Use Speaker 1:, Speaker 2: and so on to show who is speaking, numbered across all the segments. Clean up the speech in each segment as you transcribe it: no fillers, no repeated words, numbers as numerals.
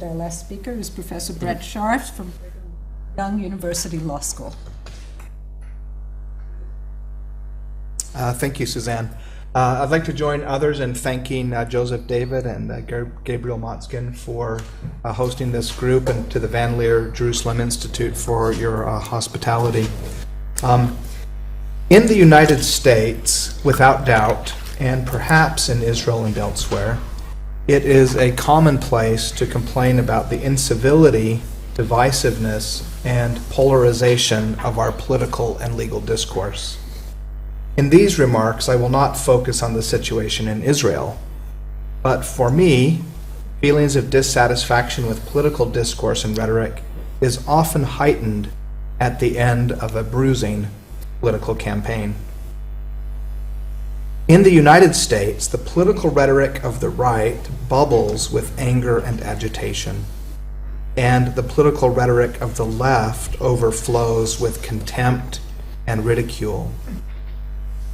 Speaker 1: that our last speaker is Professor Brett Scharffs from Young University Law School.
Speaker 2: Thank you, Suzanne. I'd like to join others in thanking Joseph David and Gabriel Motzkin for hosting this group, and to the Van Leer Jerusalem Institute for your hospitality. In the United States, without doubt, and perhaps in Israel and elsewhere, it is a commonplace to complain about the incivility, divisiveness, and polarization of our political and legal discourse. In these remarks, I will not focus on the situation in Israel, but for me, feelings of dissatisfaction with political discourse and rhetoric is often heightened at the end of a bruising political campaign. In the United States, the political rhetoric of the right bubbles with anger and agitation, and the political rhetoric of the left overflows with contempt and ridicule.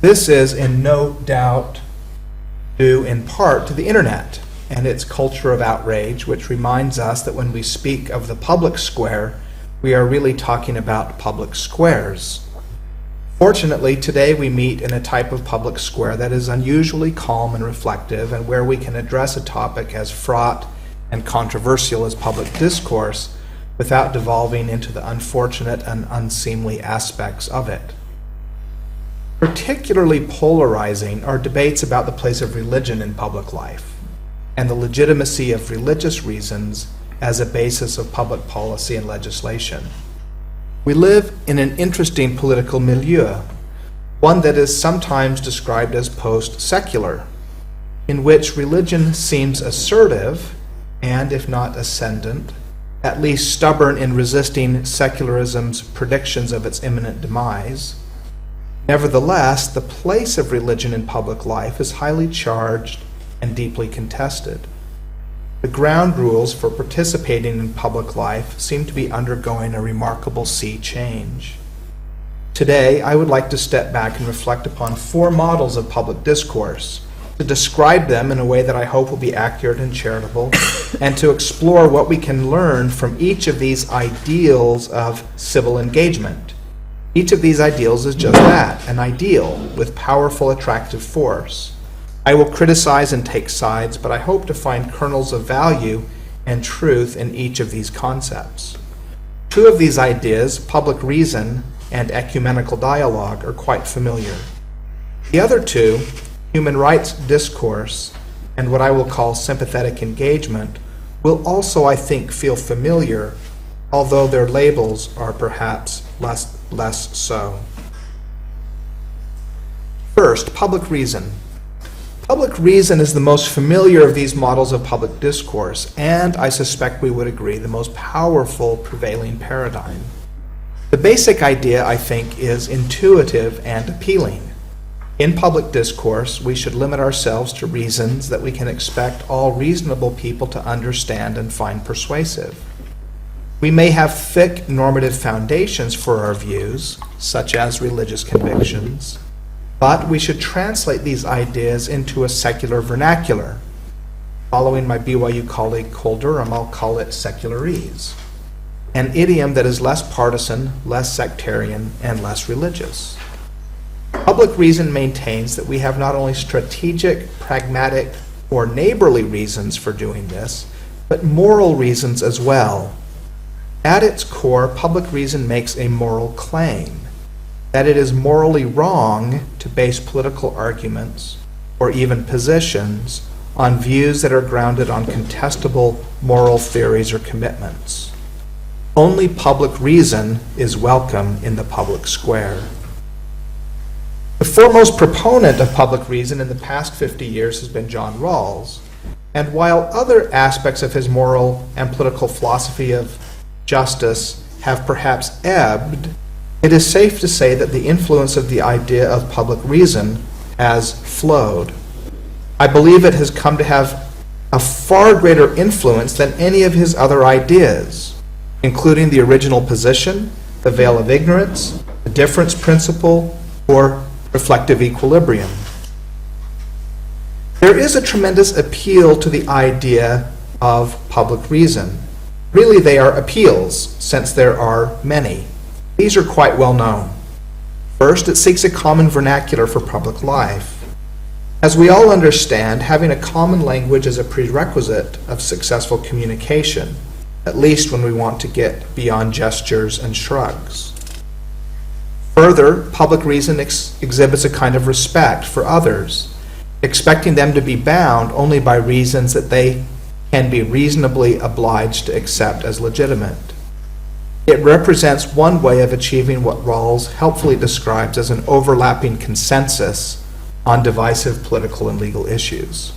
Speaker 2: This is in no doubt due in part to the internet and its culture of outrage, which reminds us that when we speak of the public square, we are really talking about public squares. Fortunately, today we meet in a type of public square that is unusually calm and reflective, and where we can address a topic as fraught and controversial as public discourse without devolving into the unfortunate and unseemly aspects of it. Particularly polarizing are debates about the place of religion in public life and the legitimacy of religious reasons as a basis of public policy and legislation. We live in an interesting political milieu, one that is sometimes described as post-secular, in which religion seems assertive and, if not ascendant, at least stubborn in resisting secularism's predictions of its imminent demise. Nevertheless, the place of religion in public life is highly charged and deeply contested. The ground rules for participating in public life seem to be undergoing a remarkable sea change. Today, I would like to step back and reflect upon 4 models of public discourse, to describe them in a way that I hope will be accurate and charitable, and to explore what we can learn from each of these ideals of civil engagement. Each of these ideals is just that, an ideal with powerful attractive force. I will criticize and take sides, but I hope to find kernels of value and truth in each of these concepts. 2 of these ideas, public reason and ecumenical dialogue, are quite familiar. The other 2, human rights discourse and what I will call sympathetic engagement, will also, I think, feel familiar, although their labels are perhaps less so. First, public reason. Public reason is the most familiar of these models of public discourse, and I suspect we would agree, the most powerful prevailing paradigm. The basic idea, I think, is intuitive and appealing. In public discourse, we should limit ourselves to reasons that we can expect all reasonable people to understand and find persuasive. We may have thick normative foundations for our views, such as religious convictions, but we should translate these ideas into a secular vernacular. Following my BYU colleague Cole Durham, I'll call it secularese, an idiom that is less partisan, less sectarian, and less religious. Public reason maintains that we have not only strategic, pragmatic, or neighborly reasons for doing this, but moral reasons as well. At its core, public reason makes a moral claim that it is morally wrong to base political arguments or even positions on views that are grounded on contestable moral theories or commitments. Only public reason is welcome in the public square. The foremost proponent of public reason in the past 50 years has been John Rawls, and while other aspects of his moral and political philosophy of justice have perhaps ebbed, it is safe to say that the influence of the idea of public reason has flowed. I believe it has come to have a far greater influence than any of his other ideas, including the original position, the veil of ignorance, the difference principle, or reflective equilibrium. There is a tremendous appeal to the idea of public reason. Really, they are appeals, since there are many. These are quite well known. First, it seeks a common vernacular for public life. As we all understand, having a common language is a prerequisite of successful communication, at least when we want to get beyond gestures and shrugs. Further, public reason exhibits a kind of respect for others, expecting them to be bound only by reasons that they can be reasonably obliged to accept as legitimate. It represents one way of achieving what Rawls helpfully describes as an overlapping consensus on divisive political and legal issues.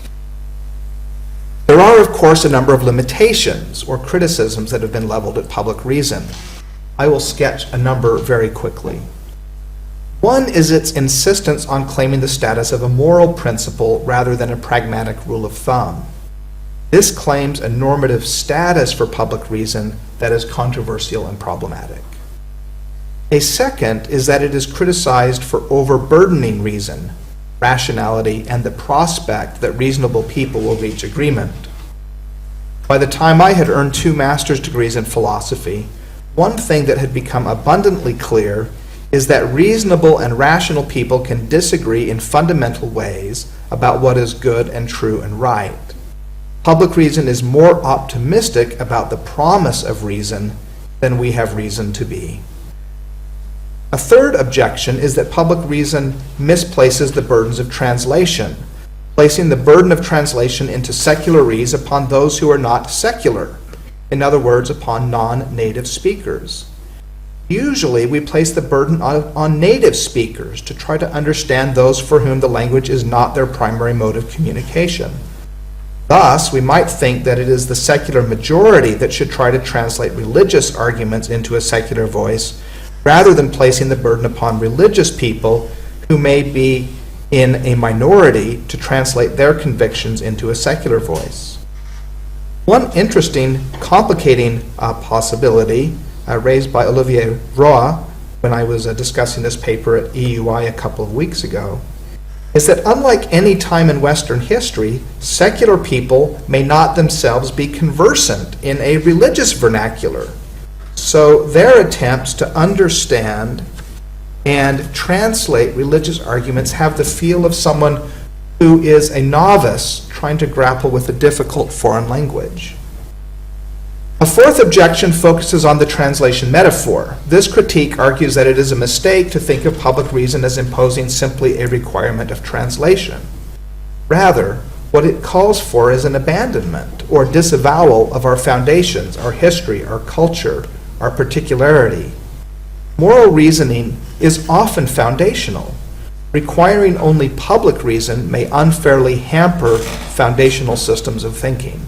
Speaker 2: There are, of course, a number of limitations or criticisms that have been leveled at public reason. I will sketch a number very quickly. One is its insistence on claiming the status of a moral principle rather than a pragmatic rule of thumb. This claims a normative status for public reason that is controversial and problematic. A second is that it is criticized for overburdening reason, rationality, and the prospect that reasonable people will reach agreement. By the time I had earned 2 master's degrees in philosophy, one thing that had become abundantly clear is that reasonable and rational people can disagree in fundamental ways about what is good and true and right. Public reason is more optimistic about the promise of reason than we have reason to be. A third objection is that public reason misplaces the burdens of translation, placing the burden of translation into secularese upon those who are not secular, in other words, upon non-native speakers. Usually, we place the burden on native speakers to try to understand those for whom the language is not their primary mode of communication. Thus, we might think that it is the secular majority that should try to translate religious arguments into a secular voice, rather than placing the burden upon religious people who may be in a minority to translate their convictions into a secular voice. One interesting, complicating possibility raised by Olivier Roy when I was discussing this paper at EUI a couple of weeks ago is that unlike any time in Western history, secular people may not themselves be conversant in a religious vernacular. So their attempts to understand and translate religious arguments have the feel of someone who is a novice trying to grapple with a difficult foreign language. A fourth objection focuses on the translation metaphor. This critique argues that it is a mistake to think of public reason as imposing simply a requirement of translation. Rather, what it calls for is an abandonment or disavowal of our foundations, our history, our culture, our particularity. Moral reasoning is often foundational. Requiring only public reason may unfairly hamper foundational systems of thinking.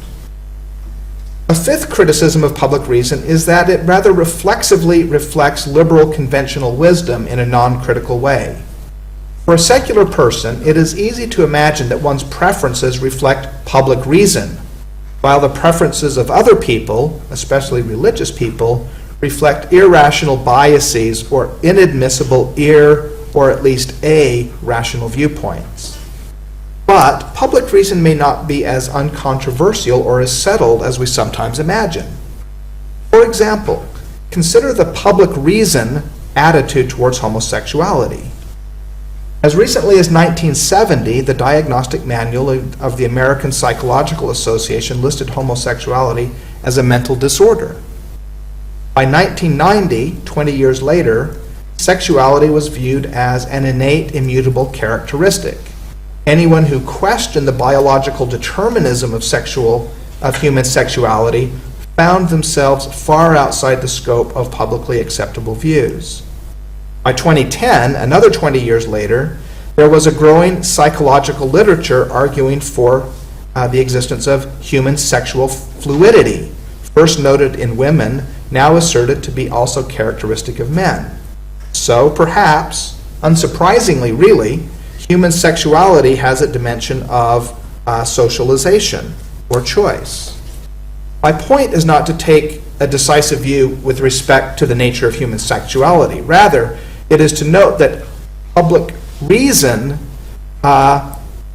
Speaker 2: A fifth criticism of public reason is that it rather reflexively reflects liberal conventional wisdom in a non-critical way. For a secular person, it is easy to imagine that one's preferences reflect public reason, while the preferences of other people, especially religious people, reflect irrational biases or inadmissible or at least rational viewpoints. But public reason may not be as uncontroversial or as settled as we sometimes imagine. For example, consider the public reason attitude towards homosexuality. As recently as 1970, the Diagnostic Manual of the American Psychological Association listed homosexuality as a mental disorder. By 1990, 20 years later, sexuality was viewed as an innate, immutable characteristic. Anyone who questioned the biological determinism of human sexuality found themselves far outside the scope of publicly acceptable views. By 2010, another 20 years later, there was a growing psychological literature arguing for the existence of human sexual fluidity, first noted in women, now asserted to be also characteristic of men. So perhaps, unsurprisingly really, human sexuality has a dimension of socialization or choice. My point is not to take a decisive view with respect to the nature of human sexuality. Rather, it is to note that public reason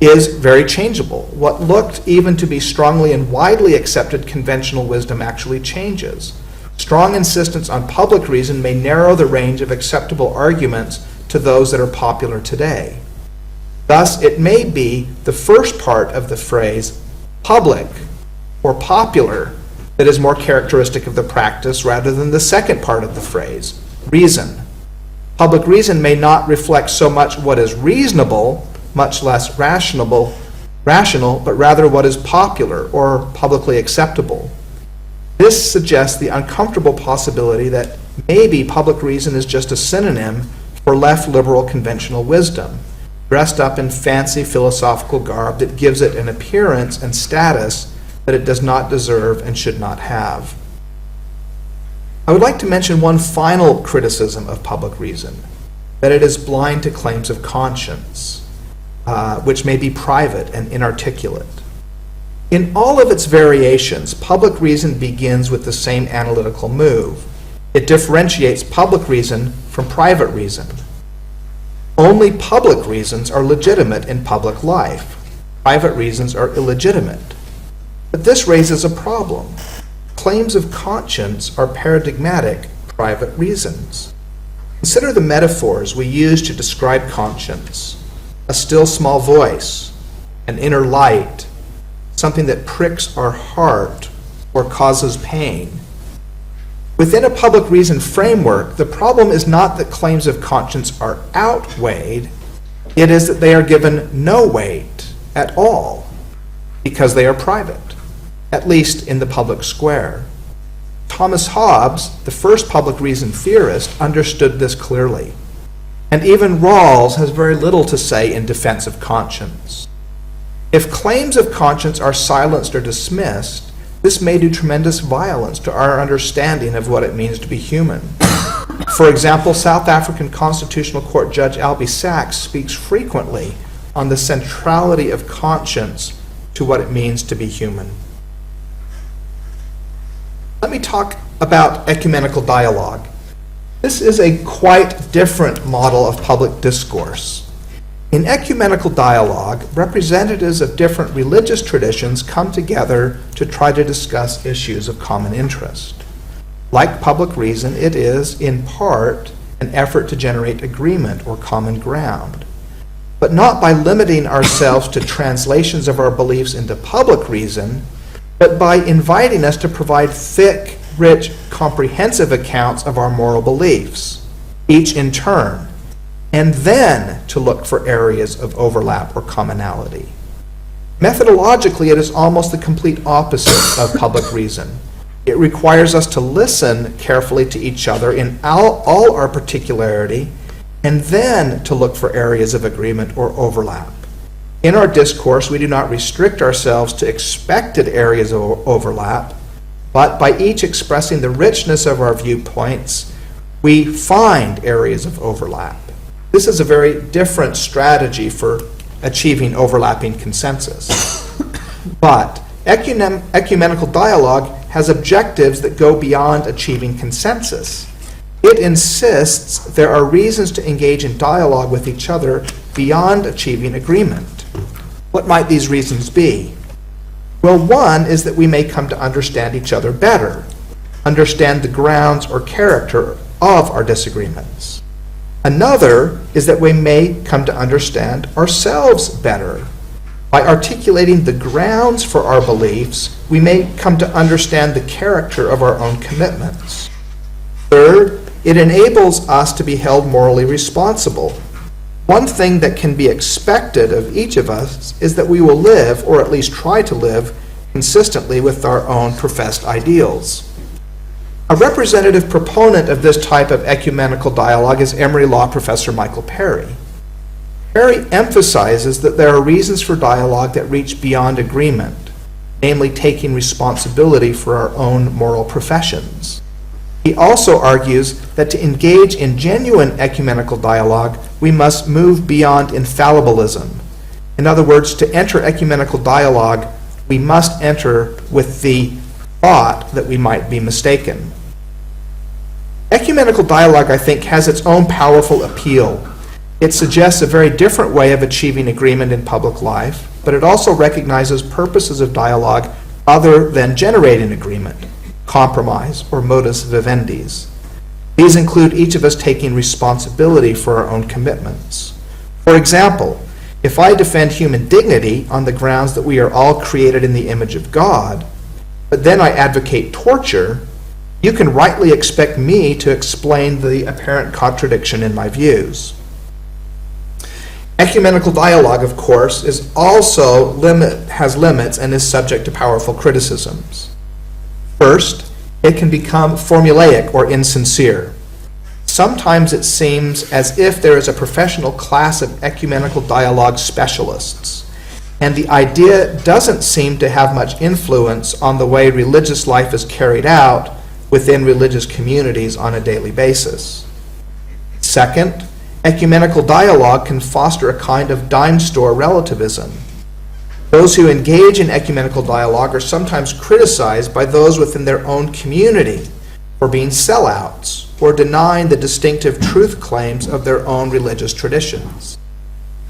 Speaker 2: is very changeable. What looked even to be strongly and widely accepted conventional wisdom actually changes. Strong insistence on public reason may narrow the range of acceptable arguments to those that are popular today. Thus, it may be the first part of the phrase public or popular that is more characteristic of the practice rather than the second part of the phrase, reason. Public reason may not reflect so much what is reasonable, much less rational, but rather what is popular or publicly acceptable. This suggests the uncomfortable possibility that maybe public reason is just a synonym for left liberal conventional wisdom, dressed up in fancy philosophical garb that gives it an appearance and status that it does not deserve and should not have. I would like to mention one final criticism of public reason, that it is blind to claims of conscience, which may be private and inarticulate. In all of its variations, public reason begins with the same analytical move. It differentiates public reason from private reason. Only public reasons are legitimate in public life. Private reasons are illegitimate. But this raises a problem. Claims of conscience are paradigmatic private reasons. Consider the metaphors we use to describe conscience: a still small voice, an inner light, something that pricks our heart or causes pain. Within a public reason framework, the problem is not that claims of conscience are outweighed, it is that they are given no weight at all because they are private, at least in the public square. Thomas Hobbes, the first public reason theorist, understood this clearly. And even Rawls has very little to say in defense of conscience. If claims of conscience are silenced or dismissed, this may do tremendous violence to our understanding of what it means to be human. For example, South African Constitutional Court Judge Albie Sachs speaks frequently on the centrality of conscience to what it means to be human. Let me talk about ecumenical dialogue. This is a quite different model of public discourse. In ecumenical dialogue, representatives of different religious traditions come together to try to discuss issues of common interest. Like public reason, it is, in part, an effort to generate agreement or common ground, but not by limiting ourselves to translations of our beliefs into public reason, but by inviting us to provide thick, rich, comprehensive accounts of our moral beliefs, each in turn, and then to look for areas of overlap or commonality. Methodologically, it is almost the complete opposite of public reason. It requires us to listen carefully to each other in all our particularity, and then to look for areas of agreement or overlap. In our discourse, we do not restrict ourselves to expected areas of overlap, but by each expressing the richness of our viewpoints, we find areas of overlap. This is a very different strategy for achieving overlapping consensus. But ecumenical dialogue has objectives that go beyond achieving consensus. It insists there are reasons to engage in dialogue with each other beyond achieving agreement. What might these reasons be? Well, one is that we may come to understand each other better, understand the grounds or character of our disagreements. Another is that we may come to understand ourselves better. By articulating the grounds for our beliefs, we may come to understand the character of our own commitments. Third, it enables us to be held morally responsible. One thing that can be expected of each of us is that we will live, or at least try to live, consistently with our own professed ideals. A representative proponent of this type of ecumenical dialogue is Emory Law professor Michael Perry. Perry emphasizes that there are reasons for dialogue that reach beyond agreement, namely taking responsibility for our own moral professions. He also argues that to engage in genuine ecumenical dialogue, we must move beyond infallibilism. In other words, to enter ecumenical dialogue, we must enter with the thought that we might be mistaken. Ecumenical dialogue, I think, has its own powerful appeal. It suggests a very different way of achieving agreement in public life, but it also recognizes purposes of dialogue other than generating agreement, compromise, or modus vivendi. These include each of us taking responsibility for our own commitments. For example, if I defend human dignity on the grounds that we are all created in the image of God, but then I advocate torture, you can rightly expect me to explain the apparent contradiction in my views. Ecumenical dialogue, of course, has limits and is subject to powerful criticisms. First, it can become formulaic or insincere. Sometimes it seems as if there is a professional class of ecumenical dialogue specialists, and the idea doesn't seem to have much influence on the way religious life is carried out within religious communities on a daily basis. Second, ecumenical dialogue can foster a kind of dime store relativism. Those who engage in ecumenical dialogue are sometimes criticized by those within their own community for being sellouts or denying the distinctive truth claims of their own religious traditions.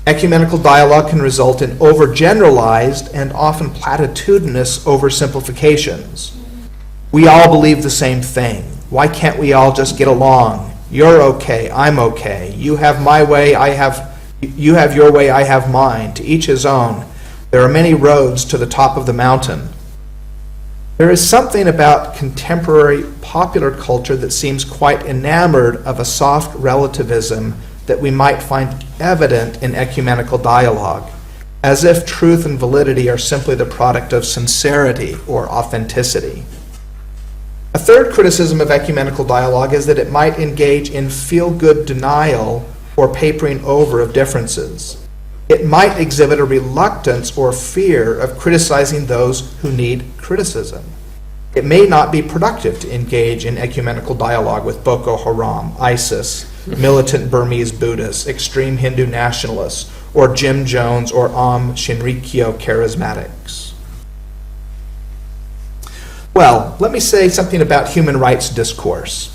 Speaker 2: Ecumenical dialogue can result in overgeneralized and often platitudinous oversimplifications. We all believe the same thing. Why can't we all just get along? You're okay, I'm okay. You have my way, you have your way, I have mine. To each his own. There are many roads to the top of the mountain. There is something about contemporary popular culture that seems quite enamored of a soft relativism that we might find evident in ecumenical dialogue, as if truth and validity are simply the product of sincerity or authenticity. A third criticism of ecumenical dialogue is that it might engage in feel-good denial or papering over of differences. It might exhibit a reluctance or fear of criticizing those who need criticism. It may not be productive to engage in ecumenical dialogue with Boko Haram, ISIS, militant Burmese Buddhists, extreme Hindu nationalists, or Jim Jones or Shinrikyo charismatics. Well, let me say something about human rights discourse.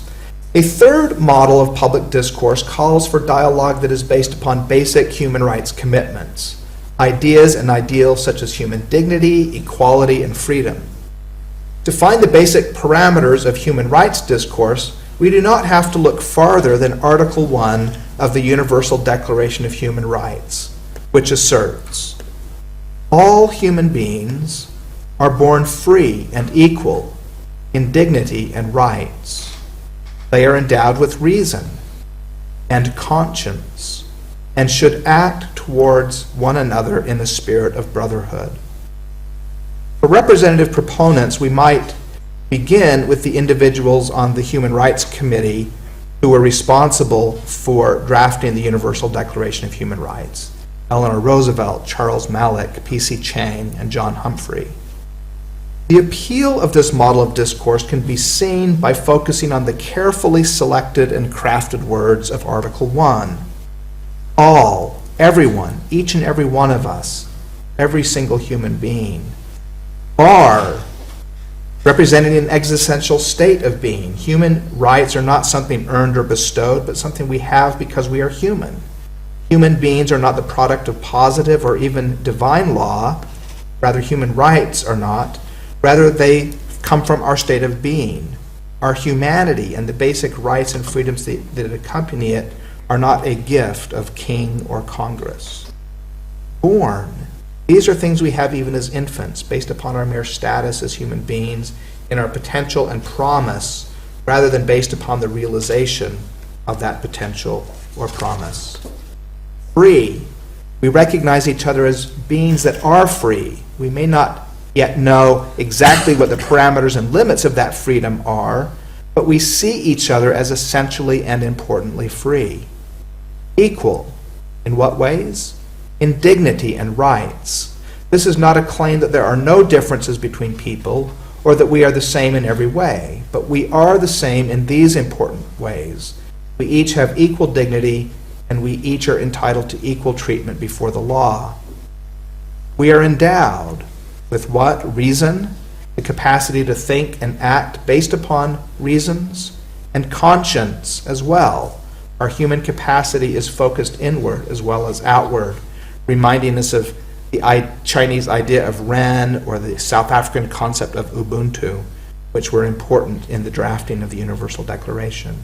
Speaker 2: A third model of public discourse calls for dialogue that is based upon basic human rights commitments, ideas and ideals such as human dignity, equality, and freedom. To find the basic parameters of human rights discourse, we do not have to look farther than Article 1 of the Universal Declaration of Human Rights, which asserts, all human beings are born free and equal in dignity and rights. They are endowed with reason and conscience and should act towards one another in the spirit of brotherhood. For representative proponents, we might begin with the individuals on the Human Rights Committee who were responsible for drafting the Universal Declaration of Human Rights: Eleanor Roosevelt, Charles Malik, P.C. Chang, and John Humphrey. The appeal of this model of discourse can be seen by focusing on the carefully selected and crafted words of Article 1. All, everyone, each and every one of us, every single human being, are representing an existential state of being. Human rights are not something earned or bestowed, but something we have because we are human. Human beings are not the product of positive or even divine law. Rather, human rights are not. Rather, they come from our state of being. Our humanity and the basic rights and freedoms that accompany it are not a gift of king or Congress. Born, these are things we have even as infants, based upon our mere status as human beings, in our potential and promise, rather than based upon the realization of that potential or promise. Free, we recognize each other as beings that are free. We may not yet know exactly what the parameters and limits of that freedom are, but we see each other as essentially and importantly free. Equal, in what ways? In dignity and rights. This is not a claim that there are no differences between people or that we are the same in every way, but we are the same in these important ways. We each have equal dignity, and we each are entitled to equal treatment before the law. We are endowed with what? Reason, the capacity to think and act based upon reasons, and conscience as well, Our human capacity is focused inward as well as outward, reminding us of the Chinese idea of Ren or the South African concept of Ubuntu, which were important in the drafting of the Universal Declaration.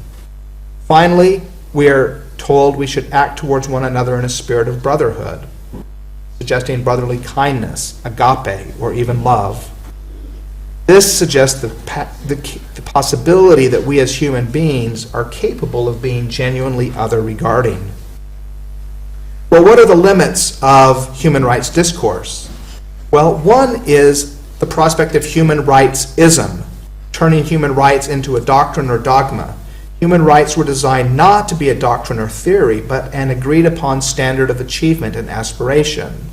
Speaker 2: Finally, we are told we should act towards one another in a spirit of brotherhood, suggesting brotherly kindness, agape, or even love. This suggests the possibility that we as human beings are capable of being genuinely other-regarding. Well, what are the limits of human rights discourse? Well, one is the prospect of human rights-ism, turning human rights into a doctrine or dogma. Human rights were designed not to be a doctrine or theory, but an agreed-upon standard of achievement and aspiration.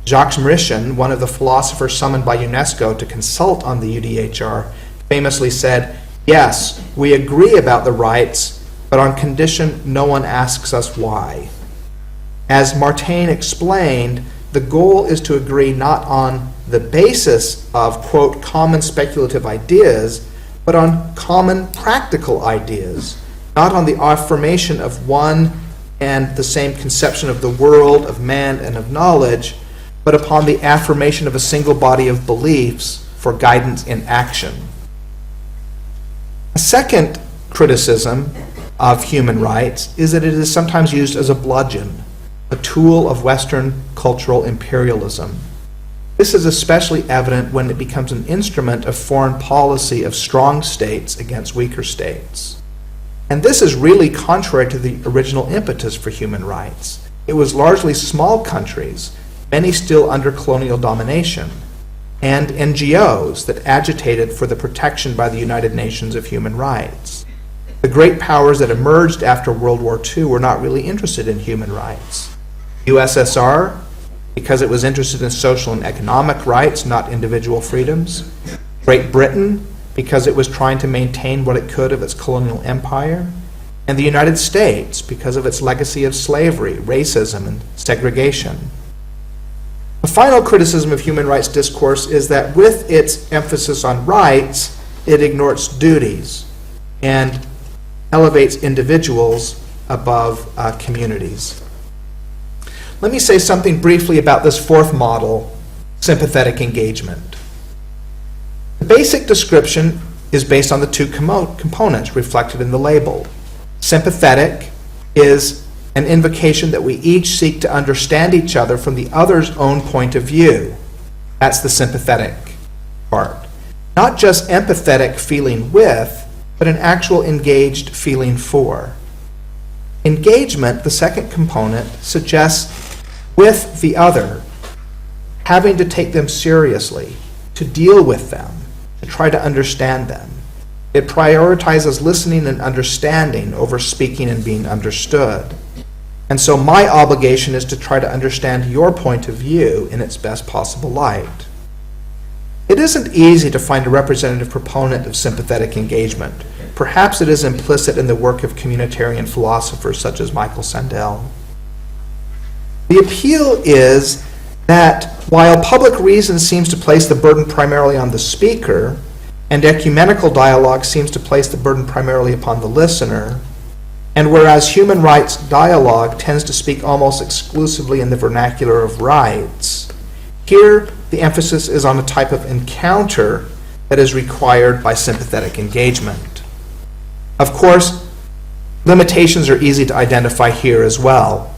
Speaker 2: Jacques Maritain, one of the philosophers summoned by UNESCO to consult on the UDHR, famously said, "Yes, we agree about the rights, but on condition no one asks us why." As Maritain explained, the goal is to agree not on the basis of, quote, common speculative ideas, but on common practical ideas, not on the affirmation of one and the same conception of the world, of man, and of knowledge, but upon the affirmation of a single body of beliefs for guidance in action. A second criticism of human rights is that it is sometimes used as a bludgeon, a tool of Western cultural imperialism. This is especially evident when it becomes an instrument of foreign policy of strong states against weaker states. And this is really contrary to the original impetus for human rights. It was largely small countries, many still under colonial domination, and NGOs that agitated for the protection by the United Nations of human rights. The great powers that emerged after World War II were not really interested in human rights. USSR, because it was interested in social and economic rights, not individual freedoms. Great Britain, because it was trying to maintain what it could of its colonial empire. And the United States, because of its legacy of slavery, racism, and segregation. The final criticism of human rights discourse is that with its emphasis on rights, it ignores duties and elevates individuals above communities. Let me say something briefly about this fourth model, sympathetic engagement. The basic description is based on the two components reflected in the label. Sympathetic is an invocation that we each seek to understand each other from the other's own point of view. That's the sympathetic part. Not just empathetic feeling with, but an actual engaged feeling for. Engagement, the second component, suggests with the other, having to take them seriously, to deal with them, to try to understand them. It prioritizes listening and understanding over speaking and being understood. And so my obligation is to try to understand your point of view in its best possible light. It isn't easy to find a representative proponent of sympathetic engagement. Perhaps it is implicit in the work of communitarian philosophers such as Michael Sandel. The appeal is that while public reason seems to place the burden primarily on the speaker, and ecumenical dialogue seems to place the burden primarily upon the listener, and whereas human rights dialogue tends to speak almost exclusively in the vernacular of rights, here the emphasis is on a type of encounter that is required by sympathetic engagement. Of course, limitations are easy to identify here as well.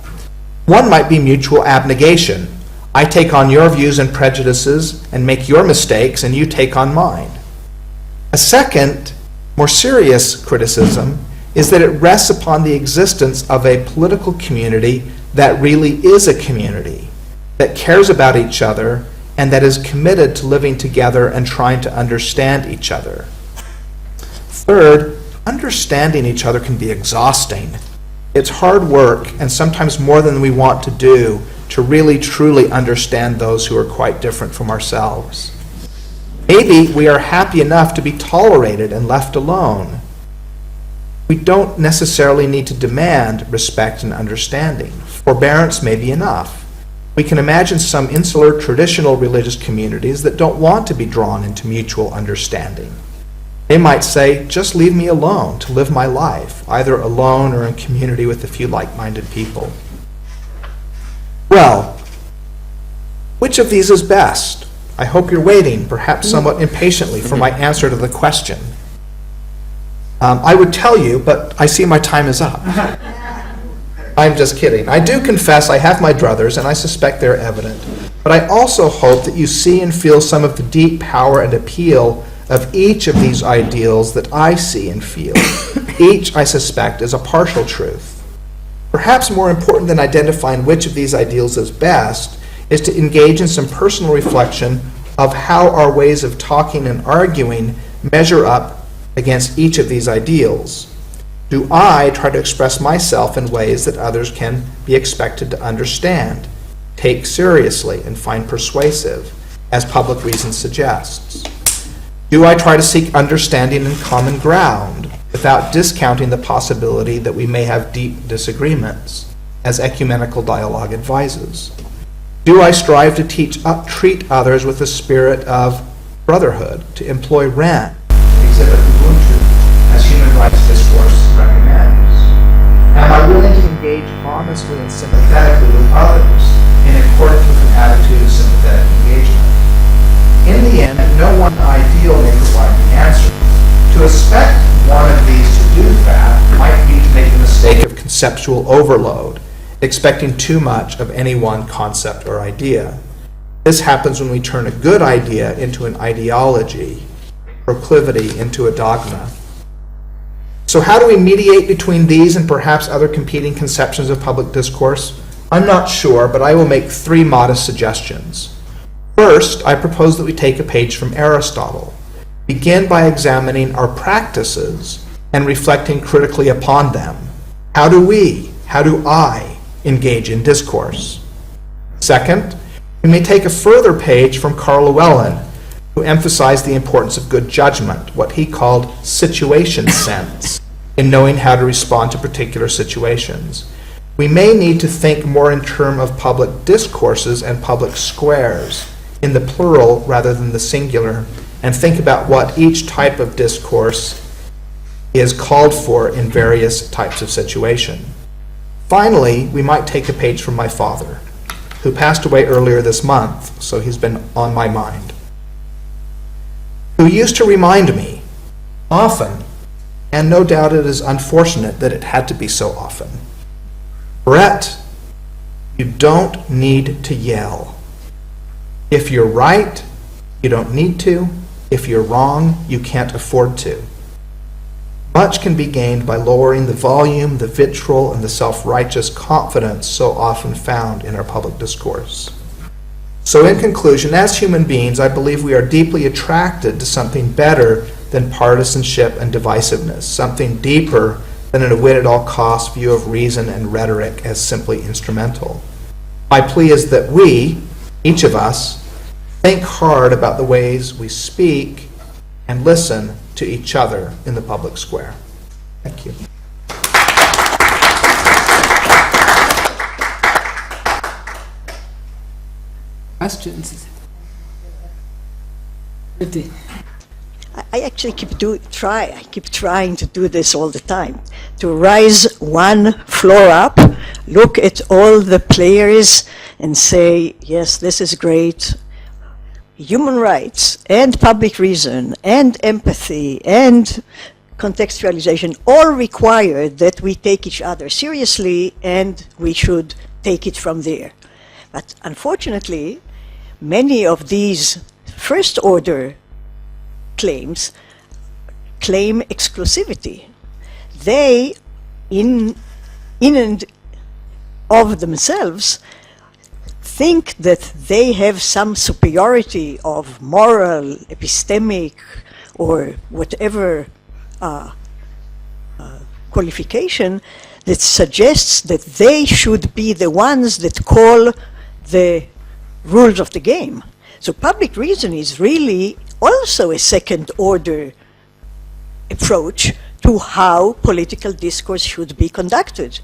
Speaker 2: One might be mutual abnegation. I take on your views and prejudices and make your mistakes, and you take on mine. A second, more serious criticism is that it rests upon the existence of a political community that really is a community, that cares about each other, and that is committed to living together and trying to understand each other. Third, understanding each other can be exhausting. It's hard work, and sometimes more than we want to do, to really truly understand those who are quite different from ourselves. Maybe we are happy enough to be tolerated and left alone. We don't necessarily need to demand respect and understanding. Forbearance may be enough. We can imagine some insular traditional religious communities that don't want to be drawn into mutual understanding. They might say, just leave me alone to live my life, either alone or in community with a few like-minded people. Well, which of these is best? I hope you're waiting, perhaps somewhat impatiently, for my answer to the question. I would tell you, but I see my time is up. I'm just kidding. I do confess I have my druthers, and I suspect they're evident. But I also hope that you see and feel some of the deep power and appeal of each of these ideals that I see and feel. Each, I suspect, is a partial truth. Perhaps more important than identifying which of these ideals is best is to engage in some personal reflection of how our ways of talking and arguing measure up against each of these ideals. Do I try to express myself in ways that others can be expected to understand, take seriously, and find persuasive, as public reason suggests? Do I try to seek understanding and common ground without discounting the possibility that we may have deep disagreements, as ecumenical dialogue advises? Do I strive to treat others with a spirit of brotherhood, to employ rent, exhibit Ubuntu, as human rights discourse recommends? Am I willing to engage honestly and sympathetically with others in accordance with an attitude of sympathetic engagement? In the end, no one ideal may provide the answer. To expect one of these to do that might be to make the mistake of conceptual overload, expecting too much of any one concept or idea. This happens when we turn a good idea into an ideology, proclivity into a dogma. So how do we mediate between these and perhaps other competing conceptions of public discourse? I'm not sure, but I will make 3 modest suggestions. First, I propose that we take a page from Aristotle, begin by examining our practices and reflecting critically upon them. How do I engage in discourse? Second, we may take a further page from Carl Llewellyn, who emphasized the importance of good judgment, what he called situation sense, in knowing how to respond to particular situations. We may need to think more in terms of public discourses and public squares, in the plural rather than the singular, and think about what each type of discourse is called for in various types of situation. Finally, we might take a page from my father, who passed away earlier this month, so he's been on my mind, who used to remind me often, and no doubt it is unfortunate that it had to be so often, Brett, you don't need to yell. If you're right, you don't need to. If you're wrong, you can't afford to. Much can be gained by lowering the volume, the vitriol, and the self-righteous confidence so often found in our public discourse. So in conclusion, as human beings, I believe we are deeply attracted to something better than partisanship and divisiveness, something deeper than an win-at-all-cost view of reason and rhetoric as simply instrumental. My plea is that we, each of us, think hard about the ways we speak and listen to each other in the public square. Thank you.
Speaker 1: Questions?
Speaker 3: I actually keep trying to do this all the time, to rise one floor up, look at all the players and say, yes, this is great. Human rights and public reason and empathy and contextualization all require that we take each other seriously, and we should take it from there. But unfortunately, many of these first order claims claim exclusivity. They, in and of themselves, think that they have some superiority of moral, epistemic, or whatever qualification that suggests that they should be the ones that call the rules of the game. So public reason is really also a second order approach to how political discourse should be conducted.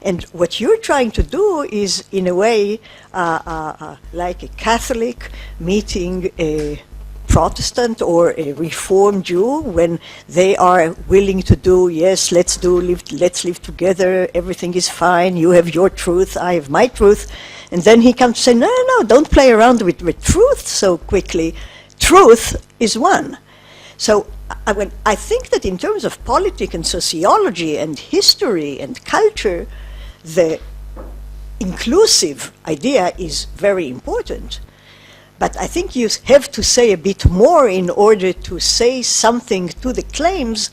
Speaker 3: And what you're trying to do is, in a way, like a Catholic meeting a Protestant or a Reformed Jew, when they are willing to do, yes, let's live together, everything is fine, you have your truth, I have my truth, and then he comes to say, no, don't play around with truth so quickly. Truth is one. So I think that in terms of politics and sociology and history and culture, the inclusive idea is very important. But I think you have to say a bit more in order to say something to the claims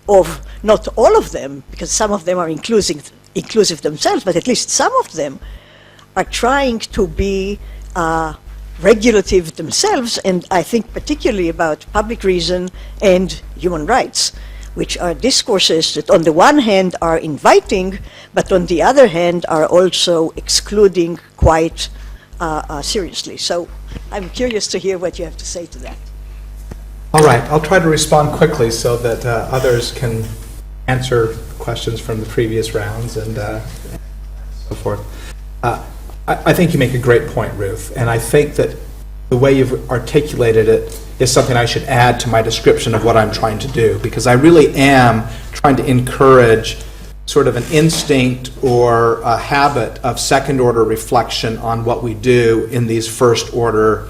Speaker 3: of not all of them, because some of them are inclusive themselves, but at least some of them are trying to be regulative themselves, and I think particularly about public reason and human rights, which are discourses that on the one hand are inviting, but on the other hand are also excluding quite seriously. So I'm curious to hear what you have to say to that.
Speaker 2: All right, I'll try to respond quickly so that others can answer questions from the previous rounds and so forth. I think you make a great point, Ruth, and I think that the way you've articulated it is something I should add to my description of what I'm trying to do, because I really am trying to encourage sort of an instinct or a habit of second-order reflection on what we do in these first-order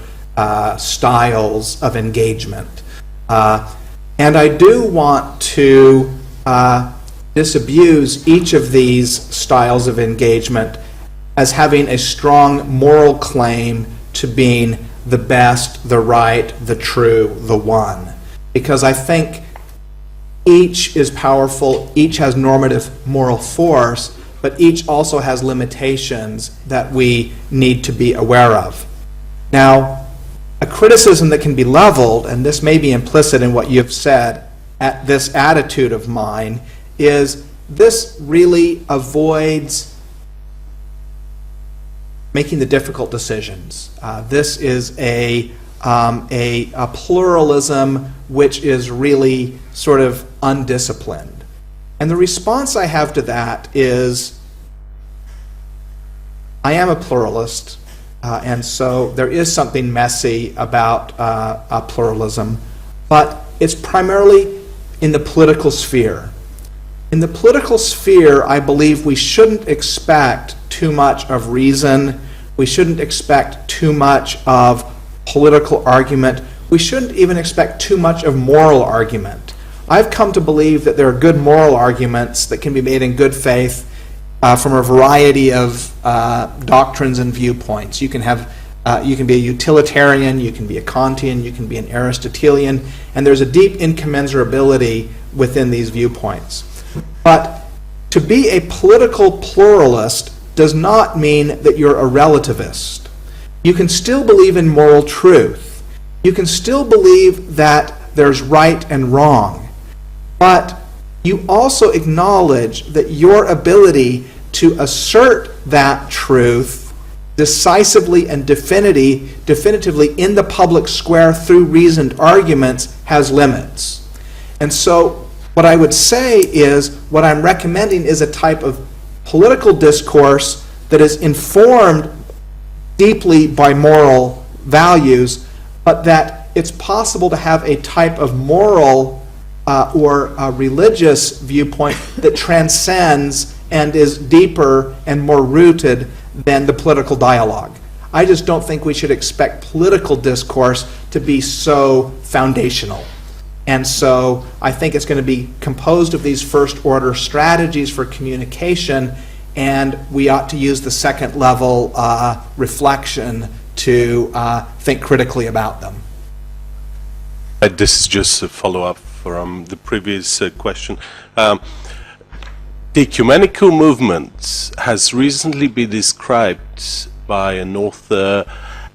Speaker 2: styles of engagement. And I do want to disabuse each of these styles of engagement as having a strong moral claim to being the best, the right, the true, the one. Because I think each is powerful, each has normative moral force, but each also has limitations that we need to be aware of. Now, a criticism that can be leveled, and this may be implicit in what you've said, at this attitude of mine, is this really avoids making the difficult decisions. This is a pluralism which is really sort of undisciplined. And the response I have to that is, I am a pluralist, and so there is something messy about pluralism, but it's primarily in the political sphere. In the political sphere, I believe we shouldn't expect too much of reason. We shouldn't expect too much of political argument. We shouldn't even expect too much of moral argument. I've come to believe that there are good moral arguments that can be made in good faith from a variety of doctrines and viewpoints. You can be a utilitarian, you can be a Kantian, you can be an Aristotelian, and there's a deep incommensurability within these viewpoints. But to be a political pluralist does not mean that you're a relativist. You can still believe in moral truth. You can still believe that there's right and wrong. But you also acknowledge that your ability to assert that truth decisively and definitively in the public square through reasoned arguments has limits. And so what I would say is, what I'm recommending is a type of political discourse that is informed deeply by moral values, but that it's possible to have a type of moral or religious viewpoint that transcends and is deeper and more rooted than the political dialogue. I just don't think we should expect political discourse to be so foundational. And so I think it's going to be composed of these first-order strategies for communication, and we ought to use the second-level reflection to think critically about them.
Speaker 4: This is just a follow-up from the previous question. The ecumenical movement has recently been described by an author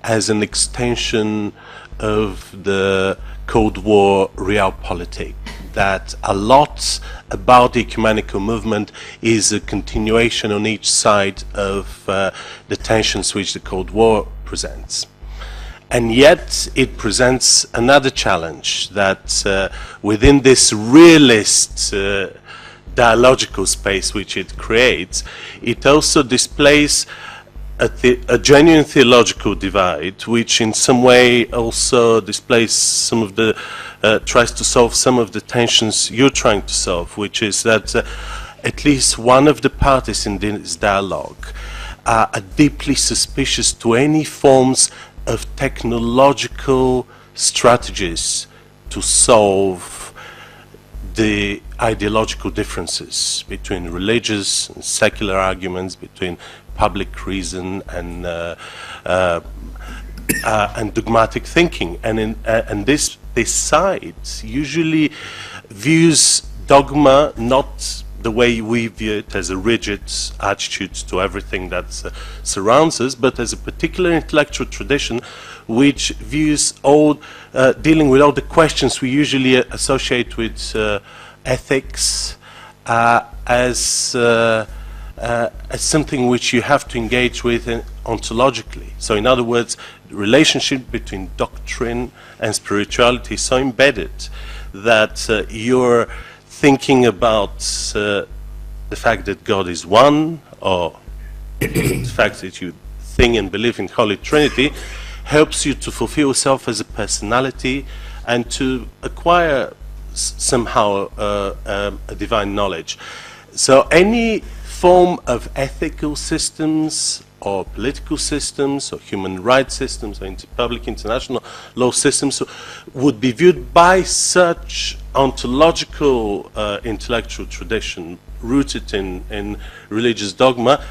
Speaker 4: as an extension of the Cold War realpolitik, that a lot about the ecumenical movement is a continuation on each side of the tensions which the Cold War presents. And yet it presents another challenge, that within this realist dialogical space which it creates, it also displays a genuine theological divide, which in some way also displays some of the, tries to solve some of the tensions you're trying to solve, which is that at least one of the parties in this dialogue are deeply suspicious to any forms of technological strategies to solve the ideological differences between religious and secular arguments, between public reason and dogmatic thinking. And this side usually views dogma not the way we view it as a rigid attitude to everything that surrounds us, but as a particular intellectual tradition which views all, dealing with all the questions we usually associate with ethics as something which you have to engage with ontologically. So in other words, the relationship between doctrine and spirituality is so embedded that you're thinking about the fact that God is one, or the fact that you think and believe in Holy Trinity, helps you to fulfill yourself as a personality and to acquire somehow a divine knowledge. So any form of ethical systems or political systems or human rights systems or public international law systems would be viewed by such ontological intellectual tradition rooted in religious dogma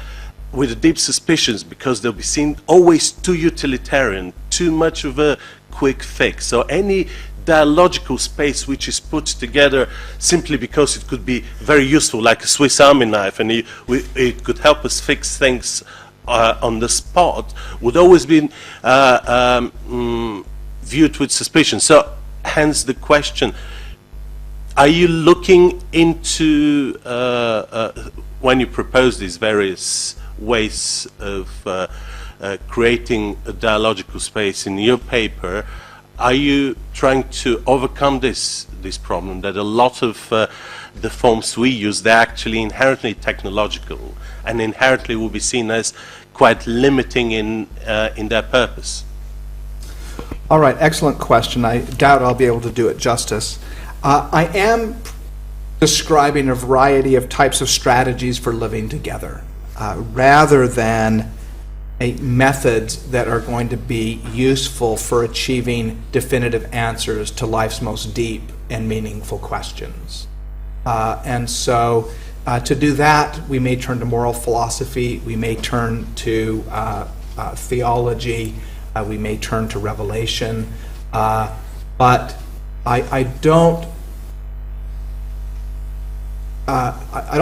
Speaker 4: with a deep suspicions, because they'll be seen always too utilitarian, too much of a quick fix. So any dialogical space which is put together simply because it could be very useful, like a Swiss Army knife, and it could help us fix things on the spot, would always be viewed with suspicion. So hence the question, are you looking into, when you propose these various ways of creating a dialogical space in your paper, are you trying to overcome this problem that a lot of the forms we use, they're actually inherently technological and inherently will be seen as quite limiting in their purpose?
Speaker 2: All right, excellent question. I doubt I'll be able to do it justice. I am describing a variety of types of strategies for living together, rather than methods that are going to be useful for achieving definitive answers to life's most deep and meaningful questions. And so to do that, we may turn to moral philosophy, we may turn to theology, we may turn to revelation, but I don't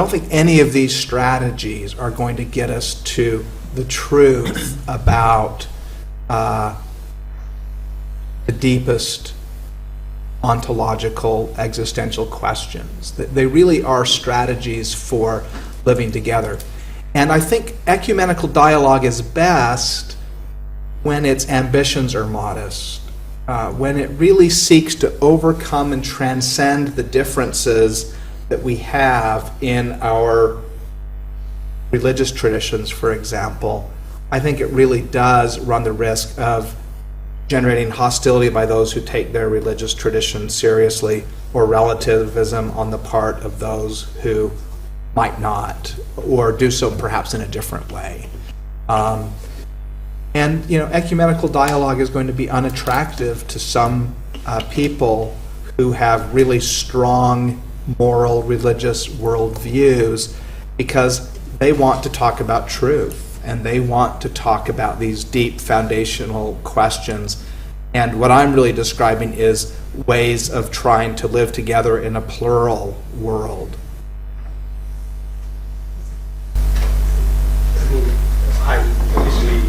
Speaker 2: think any of these strategies are going to get us to the truth about the deepest ontological existential questions. They really are strategies for living together. And I think ecumenical dialogue is best when its ambitions are modest, when it really seeks to overcome and transcend the differences that we have in our religious traditions, for example. I think it really does run the risk of generating hostility by those who take their religious tradition seriously, or relativism on the part of those who might not, or do so perhaps in a different way. And ecumenical dialogue is going to be unattractive to some people who have really strong moral, religious worldviews, because they want to talk about truth, and they want to talk about these deep foundational questions. And what I'm really describing is ways of trying to live together in a plural world.
Speaker 5: Obviously,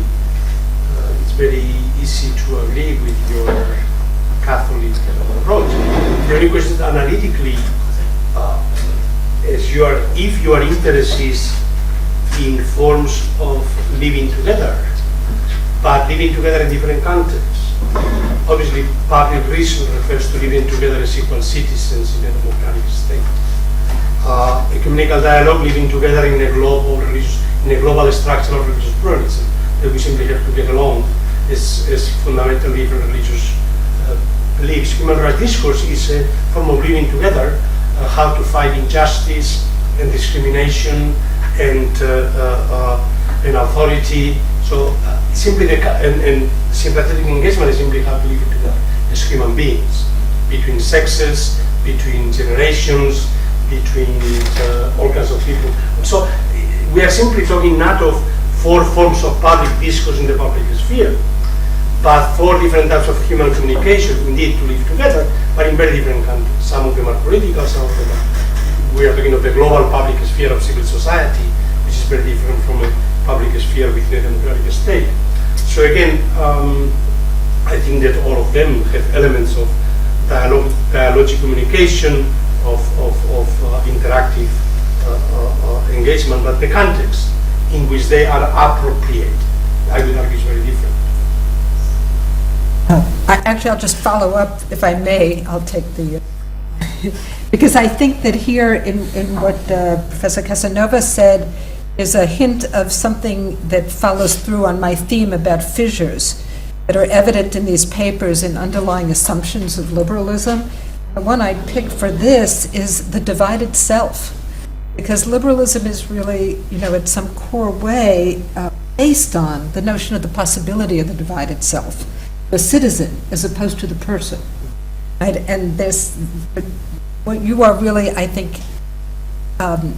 Speaker 5: it's very easy to agree with your Catholic approach. The only question is, analytically, if your interest is in forms of living together, but living together in different contexts. Obviously, public reason refers to living together as equal citizens in a democratic state. Ecumenical dialogue, living together in a global structure of religious pluralism. that we simply have to get along as fundamentally different religious beliefs. Human rights discourse is a form of living together, how to fight injustice and discrimination and authority. So simply and sympathetic engagement is simply how to live together as human beings, between sexes, between generations, between all kinds of people. So we are simply talking not of 4 forms of public discourse in the public sphere, but 4 different types of human communication, indeed, to live together, but in very different countries. Some of them are political, some of them are, we are talking of the global public sphere of civil society, which is very different from a public sphere within a democratic state. So again, I think that all of them have elements of dialogic communication, of interactive engagement, but the context in which they are appropriate, I would argue, is very different.
Speaker 1: I'll just follow up, if I may. I'll take the... because I think that here in what Professor Casanova said is a hint of something that follows through on my theme about fissures that are evident in these papers in underlying assumptions of liberalism. The one I picked for this is the divided self, because liberalism is really, in some core way, based on the notion of the possibility of the divided self, the citizen as opposed to the person. Right? And what you are really, I think,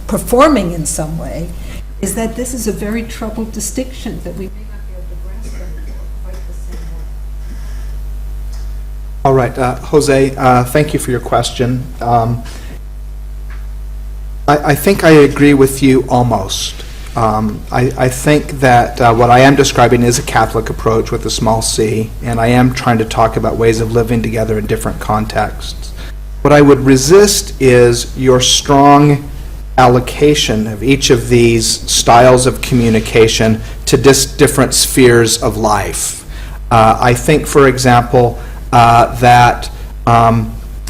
Speaker 1: performing in some way is that this is a very troubled distinction that we may not be able to grasp in quite the same way.
Speaker 2: All right, Jose, thank you for your question. I think I agree with you almost. I think that what I am describing is a Catholic approach with a small c, and I am trying to talk about ways of living together in different contexts. What I would resist is your strong allocation of each of these styles of communication to different spheres of life. I think, for example, that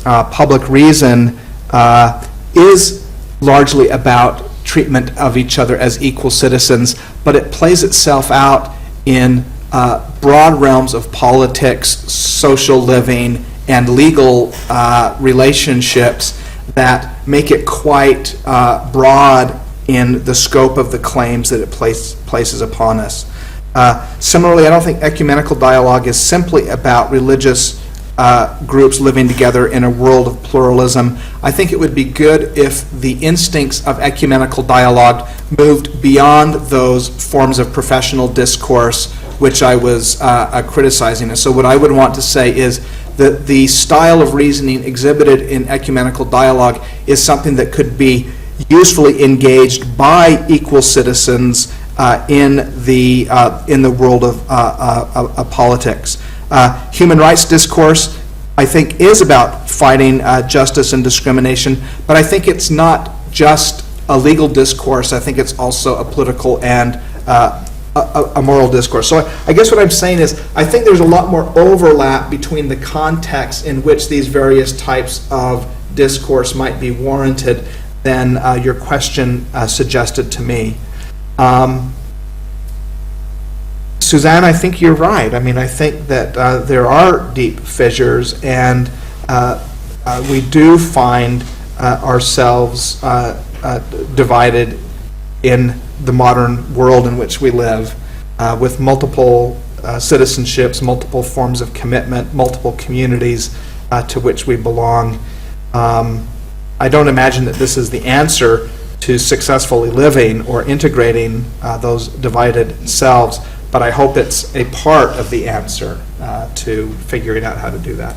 Speaker 2: public reason is largely about treatment of each other as equal citizens, but it plays itself out in broad realms of politics, social living, and legal relationships that make it quite broad in the scope of the claims that it places upon us. Similarly, I don't think ecumenical dialogue is simply about religious groups living together in a world of pluralism. I think it would be good if the instincts of ecumenical dialogue moved beyond those forms of professional discourse which I was criticizing. And so what I would want to say is that the style of reasoning exhibited in ecumenical dialogue is something that could be usefully engaged by equal citizens in the world of politics. Human rights discourse, I think, is about fighting justice and discrimination, but I think it's not just a legal discourse. I think it's also a political and a moral discourse. So I guess what I'm saying is I think there's a lot more overlap between the contexts in which these various types of discourse might be warranted than your question suggested to me. Suzanne, I think you're right. I mean, I think that there are deep fissures, and we do find ourselves divided in the modern world in which we live, with multiple citizenships, multiple forms of commitment, multiple communities to which we belong. I don't imagine that this is the answer to successfully living or integrating those divided selves, but I hope it's a part of the answer to figuring out how to do that.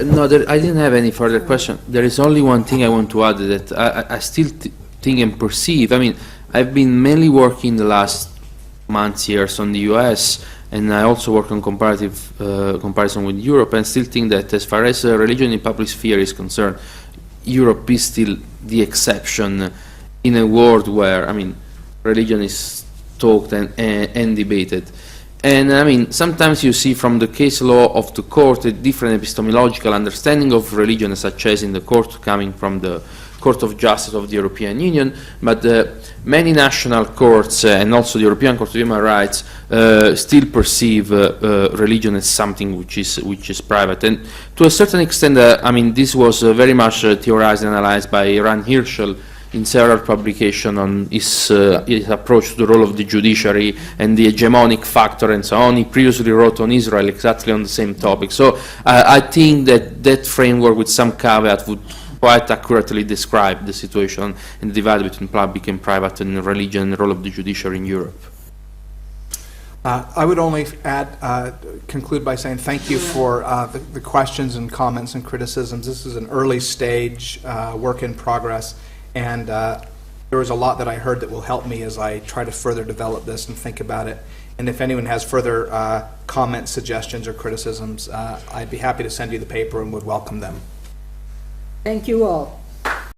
Speaker 6: No, I didn't have any further question. There is only one thing I want to add that I still think and perceive. I mean, I've been mainly working the last months, years on the US, and I also work on comparative comparison with Europe, and still think that as far as religion in public sphere is concerned, Europe is still the exception in a world where, I mean, religion is talked and debated. And I mean, sometimes you see from the case law of the court a different epistemological understanding of religion, such as in the court coming from the Court of Justice of the European Union, but many national courts and also the European Court of Human Rights still perceive religion as something which is private. And to a certain extent, I mean, this was very much theorized and analyzed by Ran Hirschel in several publications on his approach to the role of the judiciary and the hegemonic factor and so on. He previously wrote on Israel exactly on the same topic. So I think that framework, with some caveat, would quite accurately describe the situation and the divide between public and private and religion and the role of the judiciary in Europe.
Speaker 2: I would only conclude by saying thank you for the questions and comments and criticisms. This is an early stage work in progress. And there was a lot that I heard that will help me as I try to further develop this and think about it. And if anyone has further comments, suggestions, or criticisms, I'd be happy to send you the paper and would welcome them.
Speaker 1: Thank you all.